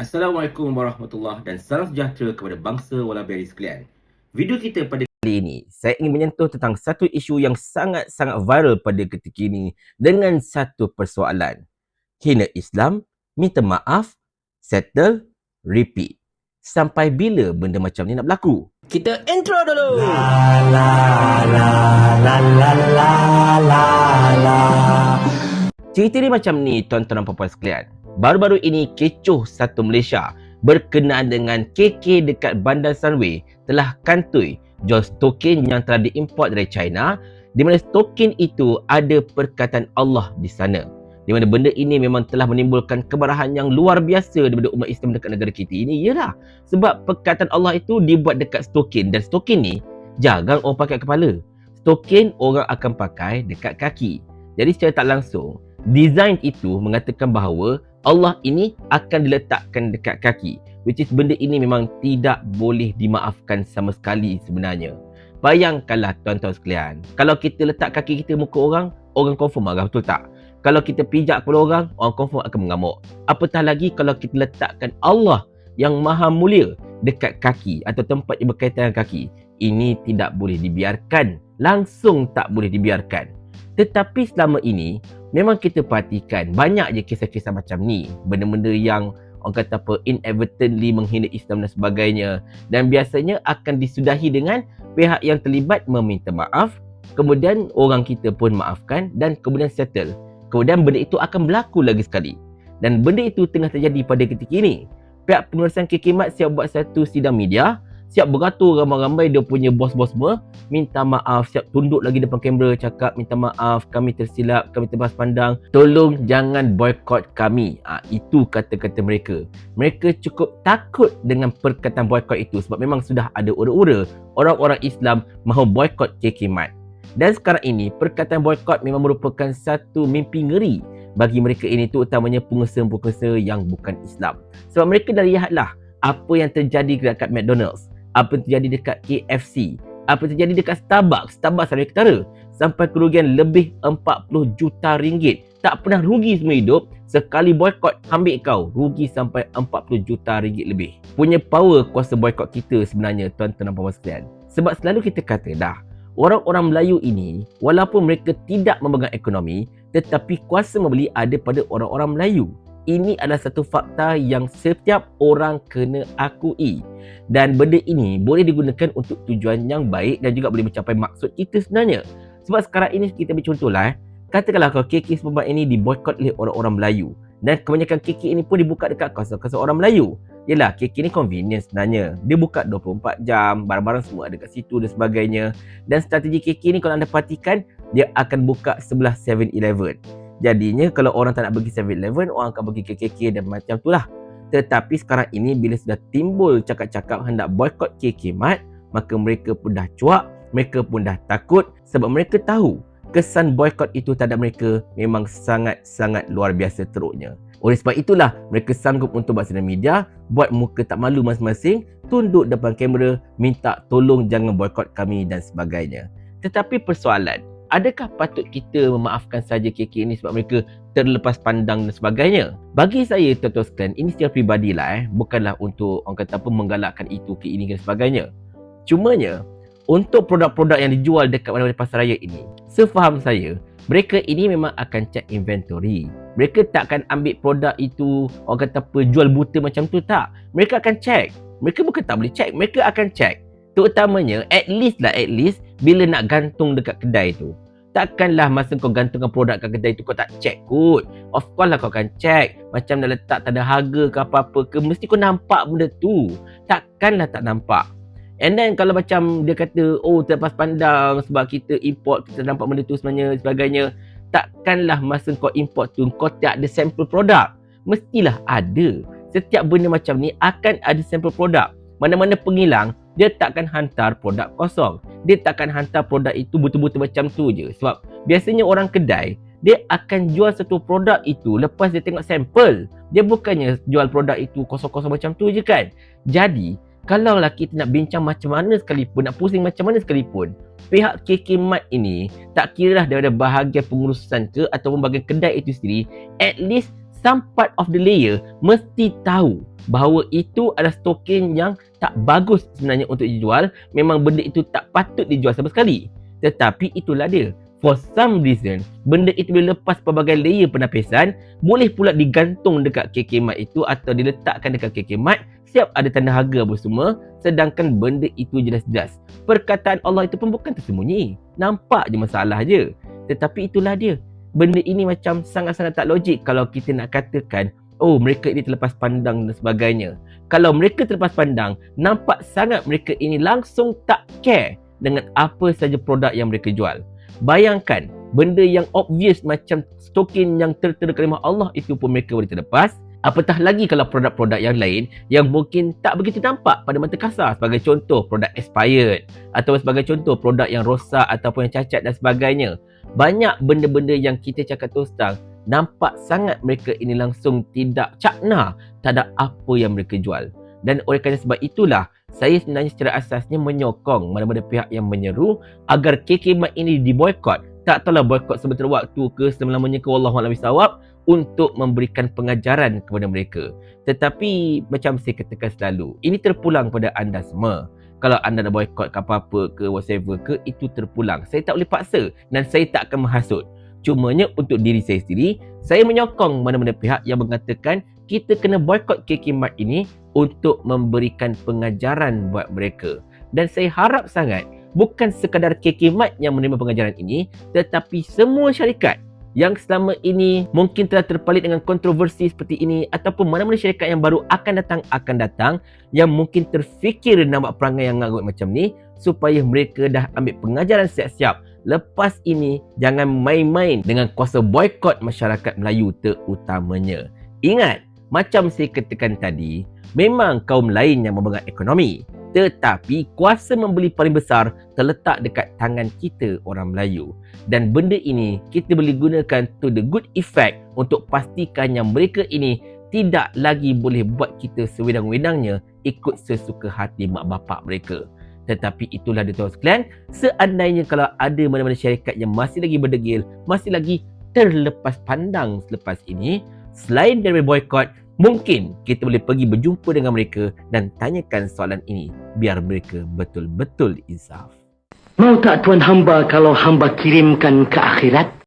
Assalamualaikum warahmatullahi dan salam sejahtera kepada bangsa walabiari sekalian. Video kita pada kali ini, saya ingin menyentuh tentang satu isu yang sangat-sangat viral pada ketika ini dengan satu persoalan. Hina Islam, minta maaf, settle, repeat. Sampai bila benda macam ni nak berlaku? Kita intro dulu. Cerita ni macam ni, tuan-tuan dan puan-puan sekalian. Baru-baru ini, kecoh satu Malaysia berkenaan dengan KK dekat Bandar Sunway telah kantoi jual token yang telah diimport dari China, di mana token itu ada perkataan Allah di sana. Di mana benda ini memang telah menimbulkan kemarahan yang luar biasa daripada umat Islam dekat negara kita ini. Ialah sebab perkataan Allah itu dibuat dekat token, dan token ni jangan orang pakai kepala. Token orang akan pakai dekat kaki. Jadi secara tak langsung, design itu mengatakan bahawa Allah ini akan diletakkan dekat kaki, which is benda ini memang tidak boleh dimaafkan sama sekali sebenarnya. Bayangkanlah tuan-tuan sekalian, kalau kita letak kaki kita muka orang, orang confirm marah, betul tak? Kalau kita pijak kepala orang, orang confirm akan mengamuk. Apatah lagi kalau kita letakkan Allah yang maha mulia dekat kaki atau tempat yang berkaitan dengan kaki. Ini tidak boleh dibiarkan, langsung tak boleh dibiarkan. Tetapi selama ini, memang kita perhatikan banyak je kisah-kisah macam ni. Benda-benda yang orang kata apa, inadvertently menghina Islam dan sebagainya. Dan biasanya akan disudahi dengan pihak yang terlibat meminta maaf, kemudian orang kita pun maafkan dan kemudian settle. Kemudian benda itu akan berlaku lagi sekali. Dan benda itu tengah terjadi pada ketika ini. Pihak pengurusan KK Mart siap buat satu sidang media, siap beratur ramai-ramai dia punya bos-bos semua, minta maaf, siap tunduk lagi depan kamera, cakap minta maaf, kami tersilap, kami terbahas pandang, tolong jangan boykot kami. Itu kata-kata mereka. Mereka cukup takut dengan perkataan boykot itu sebab memang sudah ada ura-ura orang-orang Islam mahu boykot KK Mart. Dan sekarang ini, perkataan boykot memang merupakan satu mimpi ngeri bagi mereka ini, terutamanya pengusaha-pengusaha yang bukan Islam. Sebab mereka dah lihatlah apa yang terjadi dekat McDonald's, apa yang terjadi dekat KFC, apa yang terjadi dekat Starbucks Amerika Utara, sampai kerugian lebih 40 juta ringgit. Tak pernah rugi semua hidup, sekali boykot ambil kau, rugi sampai 40 juta ringgit lebih. Punya power kuasa boykot kita sebenarnya, tuan-tuan dan puan-puan sekalian. Sebab selalu kita kata dah, orang-orang Melayu ini, walaupun mereka tidak memegang ekonomi, tetapi kuasa membeli ada pada orang-orang Melayu. Ini adalah satu fakta yang setiap orang kena akui. Dan benda ini boleh digunakan untuk tujuan yang baik dan juga boleh mencapai maksud kita sebenarnya. Sebab sekarang ini kita ambil contohlah, katakanlah kalau KK Supermart ini diboykot oleh orang-orang Melayu. Dan kebanyakan KK ini pun dibuka dekat kawasan-kawasan orang Melayu. Yelah, KK ni convenience sebenarnya. Dia buka 24 jam, barang-barang semua ada kat situ dan sebagainya. Dan strategi KK ni kalau anda perhatikan, dia akan buka sebelah 7-Eleven. Jadinya kalau orang tak nak pergi 7-Eleven, orang akan pergi ke KK dan macam tu lah. Tetapi sekarang ini bila sudah timbul cakap-cakap hendak boykot KK Mart, maka mereka pun dah cuak, mereka pun dah takut sebab mereka tahu kesan boykot itu terhadap mereka memang sangat-sangat luar biasa teruknya. Oleh sebab itulah mereka sanggup untuk buat sidang media, buat muka tak malu masing-masing, tunduk depan kamera, minta tolong jangan boykot kami dan sebagainya. Tetapi persoalan, adakah patut kita memaafkan saja KK ini sebab mereka terlepas pandang dan sebagainya? Bagi saya, tuan-tuan sekalian, ini secara peribadilah, bukanlah untuk orang kata apa menggalakkan itu ke ini dan sebagainya. Cumanya, untuk produk-produk yang dijual dekat mana-mana pasar raya ini, sefaham saya, mereka ini memang akan cek inventory. Mereka tak akan ambil produk itu, orang kata apa, jual buta macam tu, tak. Mereka akan cek. Mereka bukan tak boleh cek, mereka akan cek. Terutamanya, at least, bila nak gantung dekat kedai tu. Takkanlah masa kau gantungkan produk kat kedai tu kau tak check kot. Of course lah kau akan check. Macam dah letak tak ada harga ke apa-apa ke, mesti kau nampak benda tu. Takkanlah tak nampak. And then kalau macam dia kata, oh terlepas pandang sebab kita import, kita nampak benda tu sebenarnya sebagainya. Takkanlah masa kau import tu kau tak ada sampel produk. Mestilah ada. Setiap benda macam ni akan ada sampel produk. Mana-mana pengilang, dia takkan hantar produk kosong. Dia takkan hantar produk itu betul-betul macam tu je. Sebab biasanya orang kedai, dia akan jual satu produk itu lepas dia tengok sampel. Dia bukannya jual produk itu kosong-kosong macam tu je kan. Jadi, kalaulah kita nak bincang macam mana sekalipun, nak pusing macam mana sekalipun, pihak KK Mart ini tak kira lah daripada bahagian pengurusan ke ataupun bahagian kedai itu sendiri, at least some part of the layer mesti tahu bahawa itu adalah token yang tak bagus sebenarnya untuk dijual. Memang benda itu tak patut dijual sama sekali. Tetapi itulah dia. For some reason, benda itu boleh lepas pelbagai layer penapisan, boleh pula digantung dekat KK Mart itu atau diletakkan dekat KK Mart, siap ada tanda harga apa semua, sedangkan benda itu jelas-jelas. Perkataan Allah itu pun bukan tersembunyi. Nampak je masalah je. Tetapi itulah dia. Benda ini macam sangat-sangat tak logik kalau kita nak katakan, oh mereka ini terlepas pandang dan sebagainya. Kalau mereka terlepas pandang, nampak sangat mereka ini langsung tak care dengan apa saja produk yang mereka jual. Bayangkan, benda yang obvious macam token yang tertera kalimah Allah itu pun mereka boleh terlepas. Apatah lagi kalau produk-produk yang lain yang mungkin tak begitu nampak pada mata kasar. Sebagai contoh, produk expired. Atau sebagai contoh, produk yang rosak ataupun yang cacat dan sebagainya. Banyak benda-benda yang kita cakap terus terang, nampak sangat mereka ini langsung tidak cakna terhadap apa yang mereka jual. Dan oleh kerana sebab itulah, saya sebenarnya secara asasnya menyokong mana-mana pihak yang menyeru agar KK Mart ini diboykot. Tak tahulah boykot sebentar waktu ke selama-lamanya ke wallahualam bisawab untuk memberikan pengajaran kepada mereka. Tetapi macam saya katakan selalu, ini terpulang pada anda semua. Kalau anda nak boykot ke apa-apa ke whatever ke, itu terpulang. Saya tak boleh paksa dan saya tak akan menghasut. Cumanya untuk diri saya sendiri, saya menyokong mana-mana pihak yang mengatakan kita kena boykot KK Mart ini untuk memberikan pengajaran buat mereka. Dan saya harap sangat bukan sekadar KK Mart yang menerima pengajaran ini, tetapi semua syarikat yang selama ini mungkin telah terpalit dengan kontroversi seperti ini, ataupun mana-mana syarikat yang baru akan datang yang mungkin terfikir nak buat perangai yang ngarut macam ni, supaya mereka dah ambil pengajaran siap-siap. Lepas ini jangan main-main dengan kuasa boykot masyarakat Melayu terutamanya. Ingat, macam saya katakan tadi, memang kaum lain yang memegang ekonomi, tetapi kuasa membeli paling besar terletak dekat tangan kita orang Melayu. Dan benda ini kita boleh gunakan to the good effect untuk pastikan yang mereka ini tidak lagi boleh buat kita sewedang-wedangnya ikut sesuka hati mak bapak mereka. Tetapi itulah dia tuan sekalian, seandainya kalau ada mana-mana syarikat yang masih lagi berdegil, masih lagi terlepas pandang selepas ini, selain dari boykot, mungkin kita boleh pergi berjumpa dengan mereka dan tanyakan soalan ini biar mereka betul-betul insaf. Mau tak tuan hamba kalau hamba kirimkan ke akhirat?